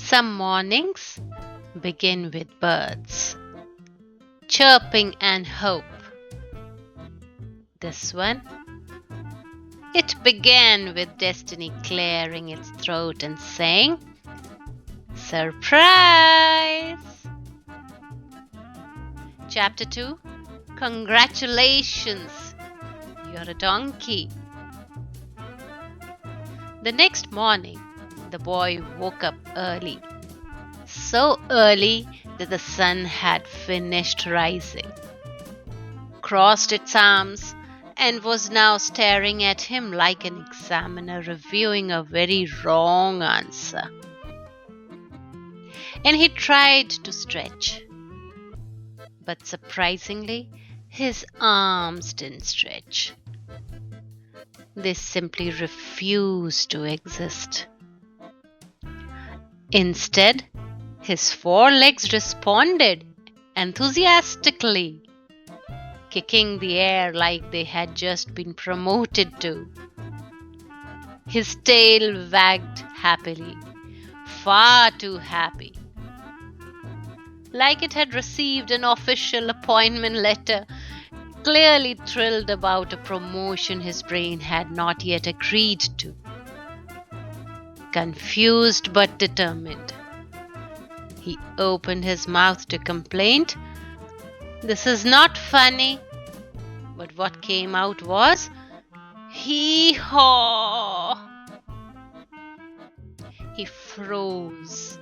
Some mornings begin with birds chirping and hope. This one, it began with destiny clearing its throat and saying, "Surprise!" Chapter 2. Congratulations! You're a donkey. The next morning, the boy woke up early. So early that the sun had finished rising, crossed its arms, and was now staring at him like an examiner reviewing a very wrong answer. And he tried to stretch. But surprisingly, his arms didn't stretch. They simply refused to exist. Instead, his forelegs responded enthusiastically, kicking the air like they had just been promoted to. His tail wagged happily, far too happy, like it had received an official appointment letter, clearly thrilled about a promotion his brain had not yet agreed to. Confused but determined, he opened his mouth to complain, "This is not funny." But what came out was, "Hee-haw!" He froze,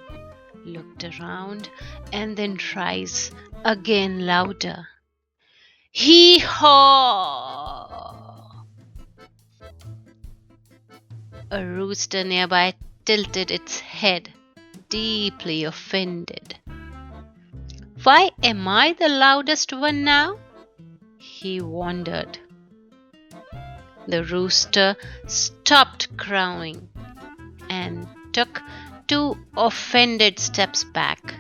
looked around, and then tries again louder. "Hee-haw!" A rooster nearby tilted its head, deeply offended. "Why am I the loudest one now?" he wondered. The rooster stopped crowing and took 2 offended steps back,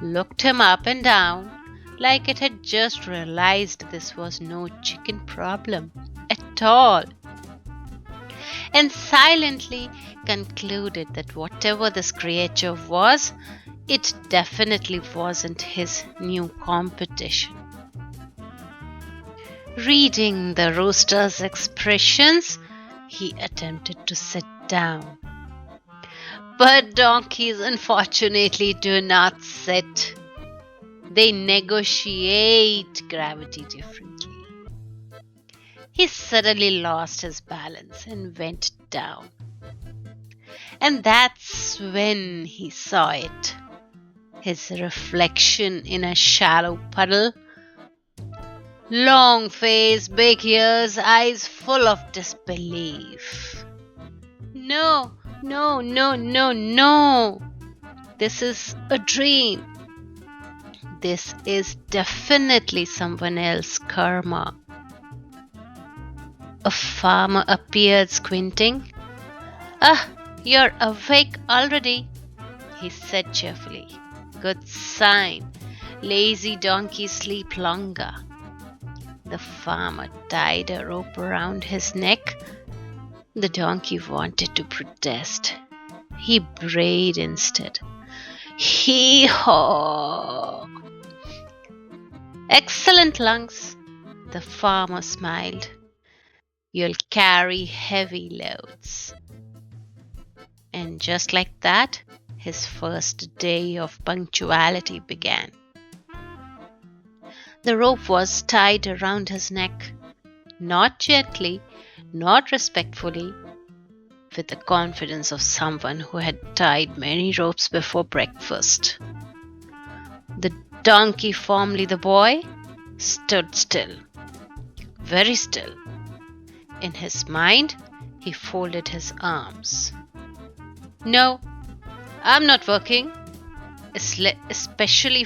looked him up and down like it had just realized this was no chicken problem at all, and silently concluded that whatever this creature was, it definitely wasn't his new competition. Reading the rooster's expressions, he attempted to sit down. But donkeys unfortunately do not sit. They negotiate gravity differently. He suddenly lost his balance and went down. And that's when he saw it. His reflection in a shallow puddle. Long face, big ears, eyes full of disbelief. No, no, no, no, no. This is a dream. This is definitely someone else's karma. A farmer appeared squinting. "Ah, you're awake already," he said cheerfully. "Good sign. Lazy donkeys sleep longer." The farmer tied a rope around his neck. The donkey wanted to protest. He brayed instead. "Hee-haw!" "Excellent lungs," the farmer smiled. "You'll carry heavy loads." And just like that, his first day of punctuality began. The rope was tied around his neck, not gently, not respectfully, with the confidence of someone who had tied many ropes before breakfast. The donkey, formerly the boy, stood still, very still. In his mind, he folded his arms. "No, I'm not working, especially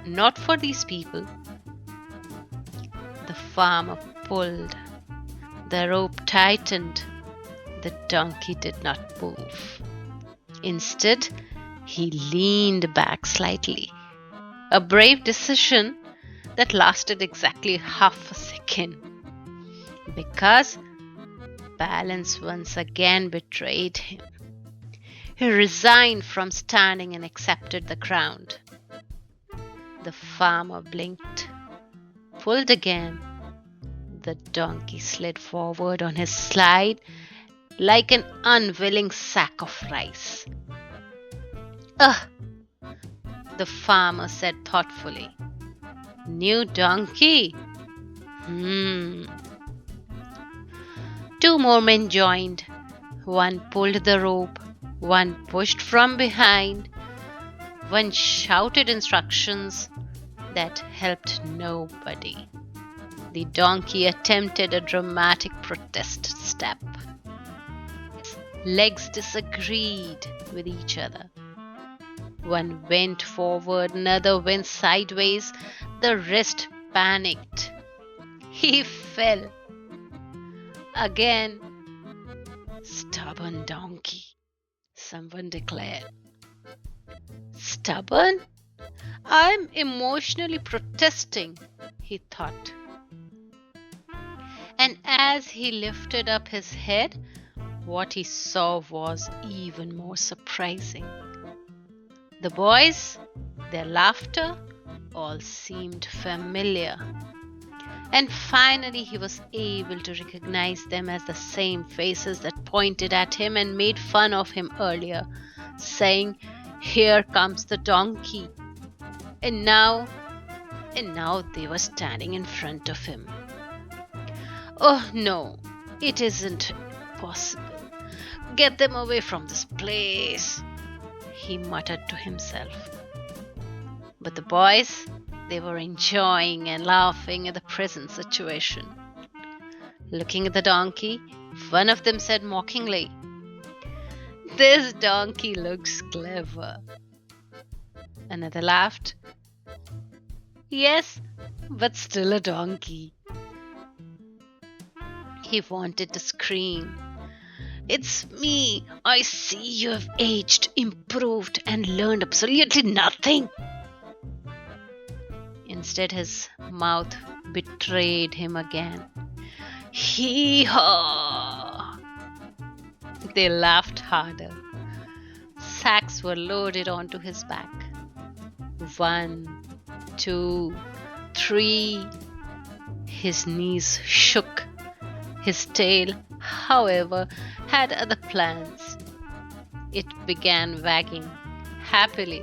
not for these people." The farmer pulled. The rope tightened. The donkey did not move. Instead, he leaned back slightly. A brave decision that lasted exactly half a second, because balance once again betrayed him. He resigned from standing and accepted the ground. The farmer blinked, pulled again. The donkey slid forward on his slide like an unwilling sack of rice. Ugh, the farmer said thoughtfully. New donkey? Two more men joined. One pulled the rope, one pushed from behind, one shouted instructions that helped nobody. The donkey attempted a dramatic protest step. Legs disagreed with each other. One went forward, another went sideways. The rest panicked. He fell. Again. Stubborn donkey, someone declared. Stubborn? I'm emotionally protesting, he thought. And as he lifted up his head, what he saw was even more surprising. The boys, their laughter, all seemed familiar. And finally he was able to recognize them as the same faces that pointed at him and made fun of him earlier, saying, "Here comes the donkey." And now they were standing in front of him. "Oh no, it isn't possible. Get them away from this place," he muttered to himself. But the boys, they were enjoying and laughing at the present situation. Looking at the donkey, one of them said mockingly, "This donkey looks clever." Another laughed, "Yes, but still a donkey." He wanted to scream, "It's me! I see you have aged, improved, and learned absolutely nothing." Instead, his mouth betrayed him again. "Hee-haw!" They laughed harder. Sacks were loaded onto his back. 1, 2, 3. His knees shook. His tail, however, had other plans. It began wagging, happily,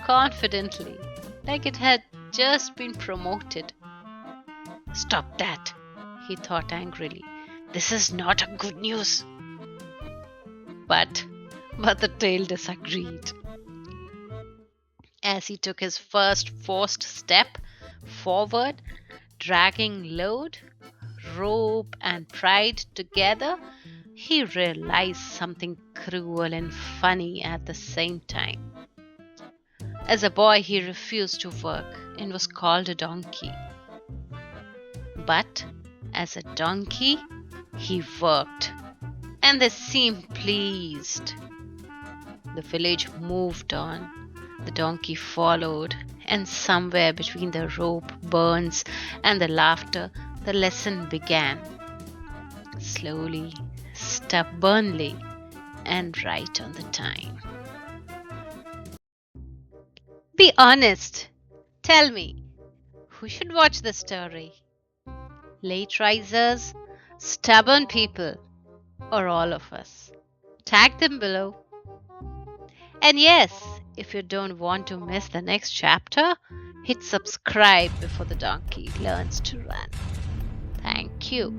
confidently, like it had just been promoted. "Stop that," he thought angrily. "This is not a good news." But the tail disagreed. As he took his first forced step forward, dragging load, rope, and pride together, he realized something cruel and funny at the same time. As a boy, he refused to work and was called a donkey. But as a donkey, he worked, and they seemed pleased. The village moved on. The donkey followed, and somewhere between the rope burns and the laughter, the lesson began. Slowly, stubbornly, and right on the time. Be honest. Tell me, who should watch the story? Late risers, stubborn people, or all of us? Tag them below. And yes, if you don't want to miss the next chapter, hit subscribe before the donkey learns to run. Thank you.